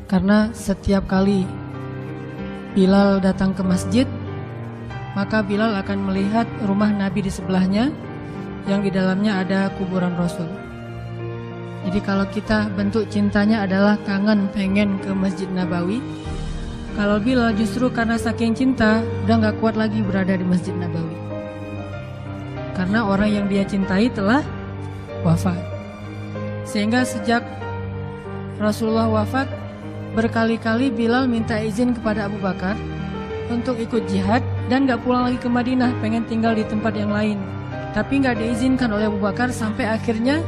Karena setiap kali Bilal datang ke masjid, maka Bilal akan melihat rumah Nabi di sebelahnya, yang di dalamnya ada kuburan Rasul. Jadi kalau kita bentuk cintanya adalah kangen pengen ke Masjid Nabawi, kalau Bilal justru karena saking cinta udah gak kuat lagi berada di Masjid Nabawi, karena orang yang dia cintai telah wafat. Sehingga sejak Rasulullah wafat, berkali-kali Bilal minta izin kepada Abu Bakar untuk ikut jihad dan gak pulang lagi ke Madinah, pengen tinggal di tempat yang lain. Tapi gak diizinkan oleh Abu Bakar, sampai akhirnya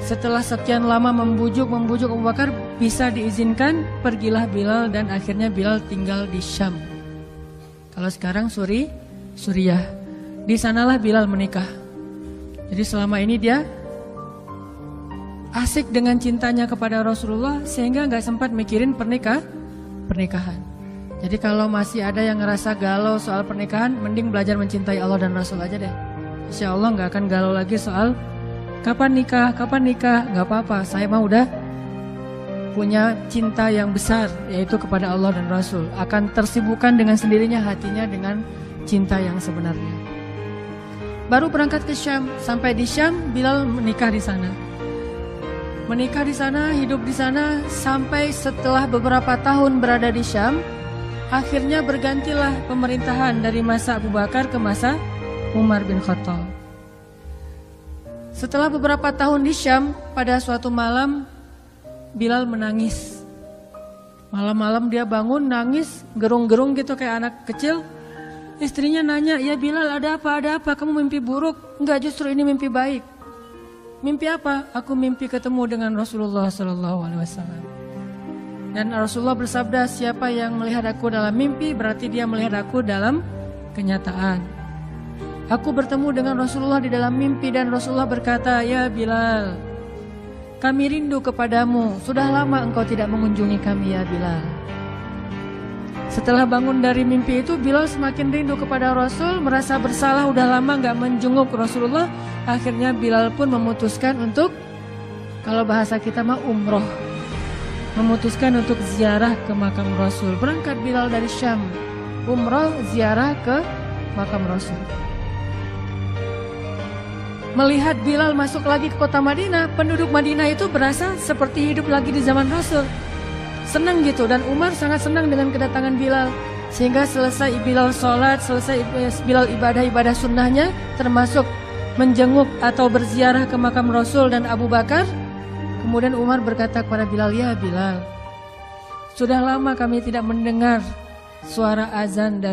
setelah sekian lama membujuk Abu Bakar, bisa diizinkan, pergilah Bilal, dan akhirnya Bilal tinggal di Syam. Kalau sekarang Suriah. Di sanalah Bilal menikah. Jadi selama ini dia asik dengan cintanya kepada Rasulullah, sehingga gak sempat mikirin pernikahan. Jadi kalau masih ada yang ngerasa galau soal pernikahan, mending belajar mencintai Allah dan Rasul aja deh. Insya Allah gak akan galau lagi soal kapan nikah, gak apa-apa. Saya mah udah punya cinta yang besar, yaitu kepada Allah dan Rasul. Akan tersibukkan dengan sendirinya hatinya dengan cinta yang sebenarnya. Baru berangkat ke Syam, sampai di Syam Bilal menikah di sana. Menikah di sana, hidup di sana, sampai setelah beberapa tahun berada di Syam, akhirnya bergantilah pemerintahan dari masa Abu Bakar ke masa Umar bin Khattab. Setelah beberapa tahun di Syam, pada suatu malam Bilal menangis. Malam-malam dia bangun nangis, gerung-gerung gitu kayak anak kecil. Istrinya nanya, "Ya Bilal, ada apa? Kamu mimpi buruk?" "Enggak, justru ini mimpi baik." "Mimpi apa?" "Aku mimpi ketemu dengan Rasulullah SAW." Dan Rasulullah bersabda, "Siapa yang melihat aku dalam mimpi, berarti dia melihat aku dalam kenyataan." Aku bertemu dengan Rasulullah di dalam mimpi, dan Rasulullah berkata, "Ya Bilal, kami rindu kepadamu. Sudah lama engkau tidak mengunjungi kami ya Bilal." Setelah bangun dari mimpi itu, Bilal semakin rindu kepada Rasul, merasa bersalah udah lama gak menjenguk Rasulullah. Akhirnya Bilal pun memutuskan untuk, kalau bahasa kita mah umroh, memutuskan untuk ziarah ke makam Rasul. Berangkat Bilal dari Syam, umroh ziarah ke makam Rasul. Melihat Bilal masuk lagi ke kota Madinah, penduduk Madinah itu berasa seperti hidup lagi di zaman Rasul. Senang gitu, dan Umar sangat senang dengan kedatangan Bilal. Sehingga selesai Bilal sholat, selesai Bilal ibadah-ibadah sunnahnya, termasuk menjenguk atau berziarah ke makam Rasul dan Abu Bakar. Kemudian Umar berkata kepada Bilal, "Ya Bilal, sudah lama kami tidak mendengar suara azan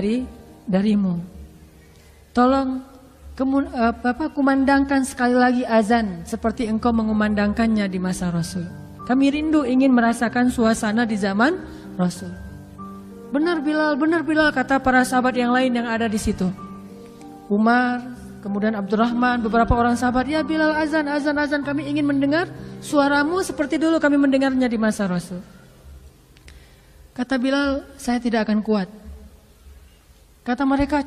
darimu. Tolong kumandangkan sekali lagi azan seperti engkau mengumandangkannya di masa Rasul. Kami rindu ingin merasakan suasana di zaman Rasul." Benar Bilal, kata para sahabat yang lain yang ada di situ. Umar, kemudian Abdurrahman, beberapa orang sahabat, "Ya Bilal, azan, kami ingin mendengar suaramu seperti dulu kami mendengarnya di masa Rasul." Kata Bilal, "Saya tidak akan kuat." Kata mereka,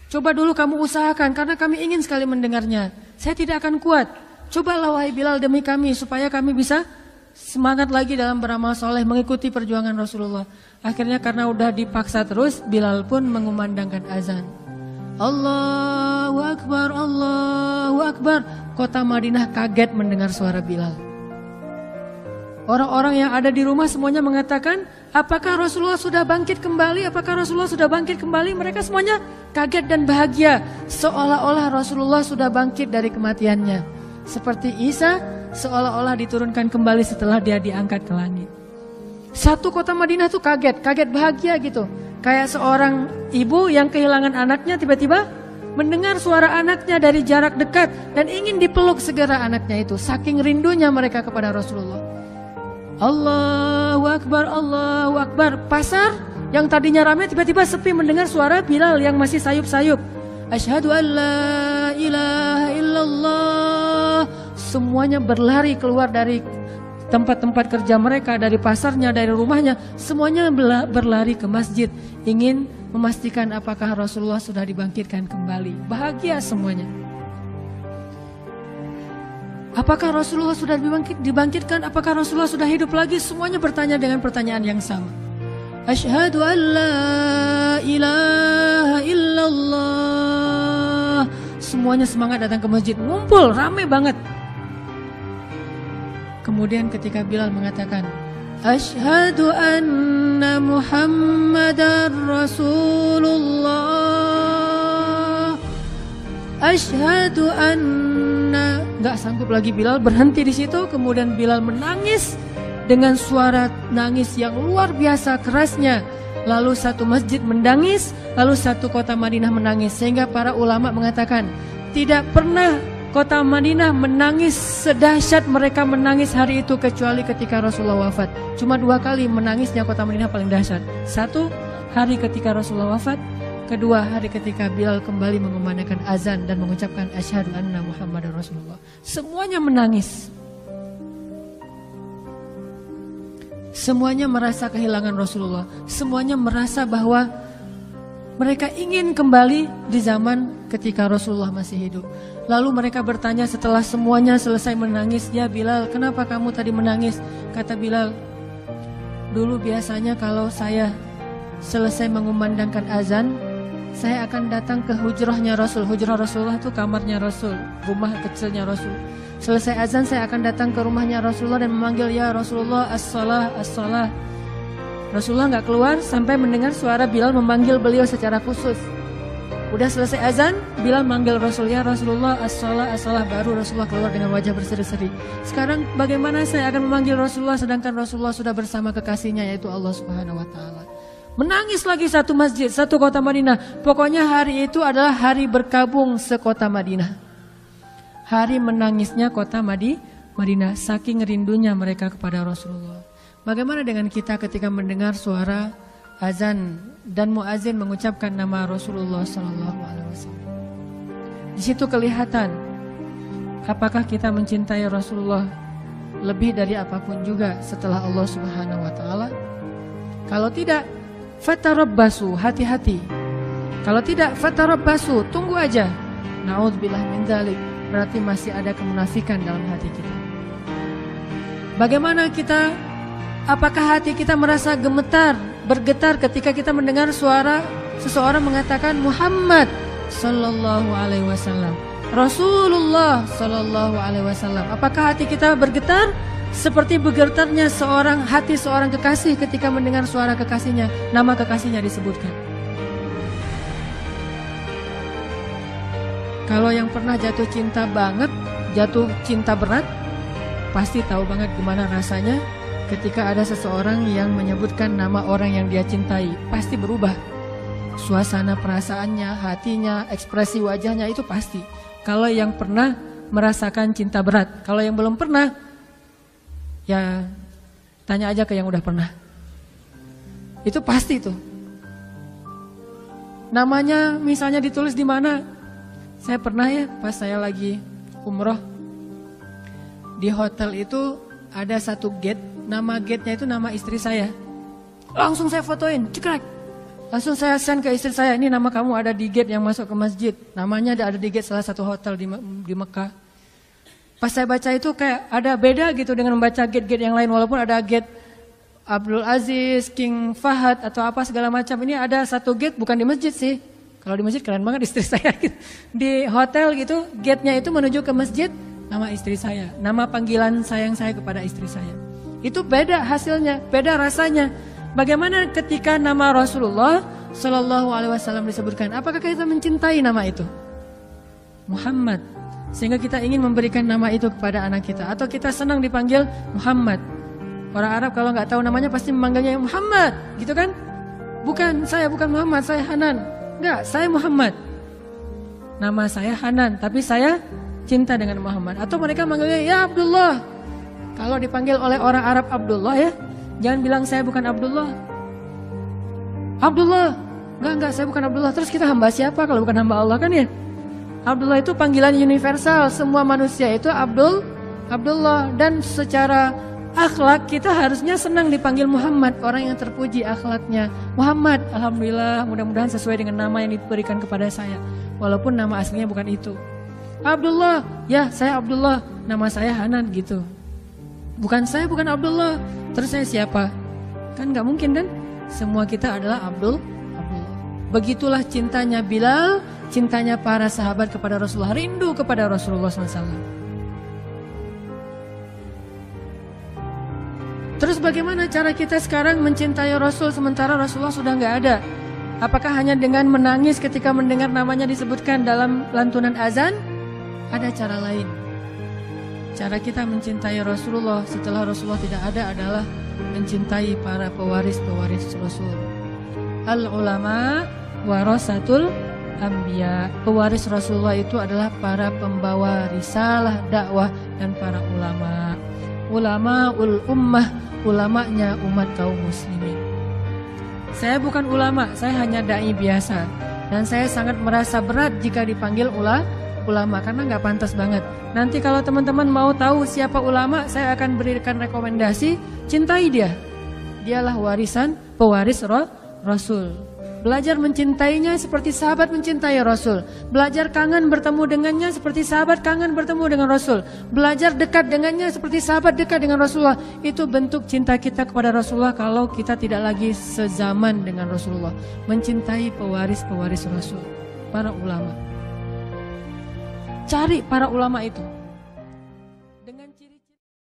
Coba dulu kamu usahakan, karena kami ingin sekali mendengarnya. Saya tidak akan kuat. Cobalah wahai Bilal demi kami, supaya kami bisa semangat lagi dalam beramal soleh, mengikuti perjuangan Rasulullah. Akhirnya karena udah dipaksa terus, Bilal pun mengumandangkan azan. Allahu Akbar, Allahu Akbar. Kota Madinah kaget mendengar suara Bilal. Orang-orang yang ada di rumah semuanya mengatakan, "Apakah Rasulullah sudah bangkit kembali? Apakah Rasulullah sudah bangkit kembali?" Mereka semuanya kaget dan bahagia, seolah-olah Rasulullah sudah bangkit dari kematiannya. Seperti Isa seolah-olah diturunkan kembali setelah dia diangkat ke langit. Satu kota Madinah tuh kaget bahagia gitu. Kayak seorang ibu yang kehilangan anaknya, tiba-tiba mendengar suara anaknya dari jarak dekat dan ingin dipeluk segera anaknya itu. Saking rindunya mereka kepada Rasulullah. Allahu Akbar, Allahu Akbar. Pasar yang tadinya ramai tiba-tiba sepi mendengar suara Bilal yang masih sayup-sayup. Asyhadu an la ilaha illallah. Semuanya berlari keluar dari tempat-tempat kerja mereka, dari pasarnya, dari rumahnya. Semuanya berlari ke masjid, ingin memastikan apakah Rasulullah sudah dibangkitkan kembali. Bahagia semuanya. Apakah Rasulullah sudah dibangkitkan? Apakah Rasulullah sudah hidup lagi? Semuanya bertanya dengan pertanyaan yang sama. Asyhadu an la ilaha illallah. Semuanya semangat datang ke masjid, ngumpul, rame banget. Kemudian ketika Bilal mengatakan, Asyhadu anna Muhammadar Rasulullah. Asyhadu anna. Gak sanggup lagi Bilal, berhenti di situ. Kemudian Bilal menangis dengan suara nangis yang luar biasa kerasnya. Lalu satu masjid menangis, lalu satu kota Madinah menangis. Sehingga para ulama mengatakan, tidak pernah kota Madinah menangis sedahsyat mereka menangis hari itu kecuali ketika Rasulullah wafat. Cuma 2 kali menangisnya kota Madinah paling dahsyat. 1 hari ketika Rasulullah wafat, kedua hari ketika Bilal kembali mengumandangkan azan dan mengucapkan asyhadu anna Muhammadar Rasulullah. Semuanya menangis. Semuanya merasa kehilangan Rasulullah. Semuanya merasa bahwa mereka ingin kembali di zaman ketika Rasulullah masih hidup. Lalu mereka bertanya setelah semuanya selesai menangis, ya Bilal, kenapa kamu tadi menangis? Kata Bilal, dulu biasanya kalau saya selesai mengumandangkan azan, saya akan datang ke hujrahnya Rasul. Hujrah Rasulullah itu kamarnya Rasul, rumah kecilnya Rasul. Selesai azan saya akan datang ke rumahnya Rasulullah dan memanggil, ya Rasulullah, as-salah, as-salah. Rasulullah gak keluar sampai mendengar suara Bilal memanggil beliau secara khusus. Udah selesai azan, Bilal manggil Rasul, ya Rasulullah, as-salah, as-salah. Baru Rasulullah keluar dengan wajah berseri-seri. Sekarang bagaimana saya akan memanggil Rasulullah sedangkan Rasulullah sudah bersama kekasihnya yaitu Allah Subhanahu wa Ta'ala. Menangis lagi satu masjid, satu kota Madinah. Pokoknya hari itu adalah hari berkabung sekota Madinah. Hari menangisnya kota Madinah, saking rindunya mereka kepada Rasulullah. Bagaimana dengan kita ketika mendengar suara azan dan muazin mengucapkan nama Rasulullah SAW? Di situ kelihatan apakah kita mencintai Rasulullah lebih dari apapun juga setelah Allah Subhanahu wa Ta'ala. Kalau tidak, fatarabbasu, hati-hati. Kalau tidak, fatarabbasu, tunggu aja. Na'udzubillah min dzalik. Berarti masih ada kemunafikan dalam hati kita. Bagaimana kita, apakah hati kita merasa gemetar, bergetar ketika kita mendengar suara seseorang mengatakan Muhammad sallallahu alaihi wasallam, Rasulullah sallallahu alaihi wasallam? Apakah hati kita bergetar seperti bergetarnya hati seorang kekasih ketika mendengar suara kekasihnya, nama kekasihnya disebutkan? Kalau yang pernah jatuh cinta banget, jatuh cinta berat, pasti tahu banget gimana rasanya ketika ada seseorang yang menyebutkan nama orang yang dia cintai. Pasti berubah suasana perasaannya, hatinya, ekspresi wajahnya, itu pasti. Kalau yang pernah merasakan cinta berat. Kalau yang belum pernah, ya tanya aja ke yang udah pernah. Itu pasti tuh. Namanya misalnya ditulis di mana? Saya pernah ya, pas saya lagi umroh, di hotel itu ada satu gate, nama gate-nya itu nama istri saya. Langsung saya fotoin, cekrek. Langsung saya send ke istri saya, ini nama kamu ada di gate yang masuk ke masjid. Namanya ada di gate salah satu hotel di Mekah. Pas saya baca itu kayak ada beda gitu dengan membaca gate-gate yang lain. Walaupun ada gate Abdul Aziz, King Fahad atau apa segala macam. Ini ada satu gate bukan di masjid sih. Kalau di masjid keren banget istri saya gitu. Di hotel gitu, gate-nya itu menuju ke masjid, nama istri saya. Nama panggilan sayang saya kepada istri saya. Itu beda hasilnya, beda rasanya. Bagaimana ketika nama Rasulullah Sallallahu Alaihi Wasallam disebutkan? Apakah kita mencintai nama itu? Muhammad. Sehingga kita ingin memberikan nama itu kepada anak kita. Atau kita senang dipanggil Muhammad. Orang Arab kalau nggak tahu namanya pasti memanggilnya Muhammad, gitu kan? Bukan, saya bukan Muhammad, saya Hanan. Enggak, saya Muhammad. Nama saya Hanan, tapi saya cinta dengan Muhammad. Atau mereka manggilnya ya Abdullah. Kalau dipanggil oleh orang Arab Abdullah ya, jangan bilang saya bukan Abdullah. Abdullah. Enggak, saya bukan Abdullah. Terus kita hamba siapa kalau bukan hamba Allah kan ya? Abdullah itu panggilan universal. Semua manusia itu Abdullah. Dan secara akhlak kita harusnya senang dipanggil Muhammad, orang yang terpuji akhlaknya. Muhammad, alhamdulillah, mudah-mudahan sesuai dengan nama yang diberikan kepada saya. Walaupun nama aslinya bukan itu. Abdullah, ya saya Abdullah, nama saya Hanan gitu. Bukan Abdullah, terus saya siapa? Kan nggak mungkin kan? Semua kita adalah Abdullah. Begitulah cintanya Bilal, cintanya para sahabat kepada Rasulullah, rindu kepada Rasulullah SAW. Terus bagaimana cara kita sekarang mencintai Rasul sementara Rasulullah sudah nggak ada? Apakah hanya dengan menangis ketika mendengar namanya disebutkan dalam lantunan azan? Ada cara lain. Cara kita mencintai Rasulullah setelah Rasulullah tidak ada adalah mencintai para pewaris-pewaris Rasul. Al-ulama warasatul anbiya. Pewaris Rasulullah itu adalah para pembawa risalah dakwah dan para ulama. Ulamaul ummah, ulamanya umat kaum muslimin. Saya bukan ulama, saya hanya dai biasa. Dan saya sangat merasa berat jika dipanggil ulama karena nggak pantas banget. Nanti kalau teman-teman mau tahu siapa ulama, saya akan berikan rekomendasi, cintai dia. Dialah pewaris Rasul. Belajar mencintainya seperti sahabat mencintai Rasul. Belajar kangen bertemu dengannya seperti sahabat kangen bertemu dengan Rasul. Belajar dekat dengannya seperti sahabat dekat dengan Rasulullah. Itu bentuk cinta kita kepada Rasulullah kalau kita tidak lagi sezaman dengan Rasulullah. Mencintai pewaris-pewaris Rasul, para ulama. Cari para ulama itu.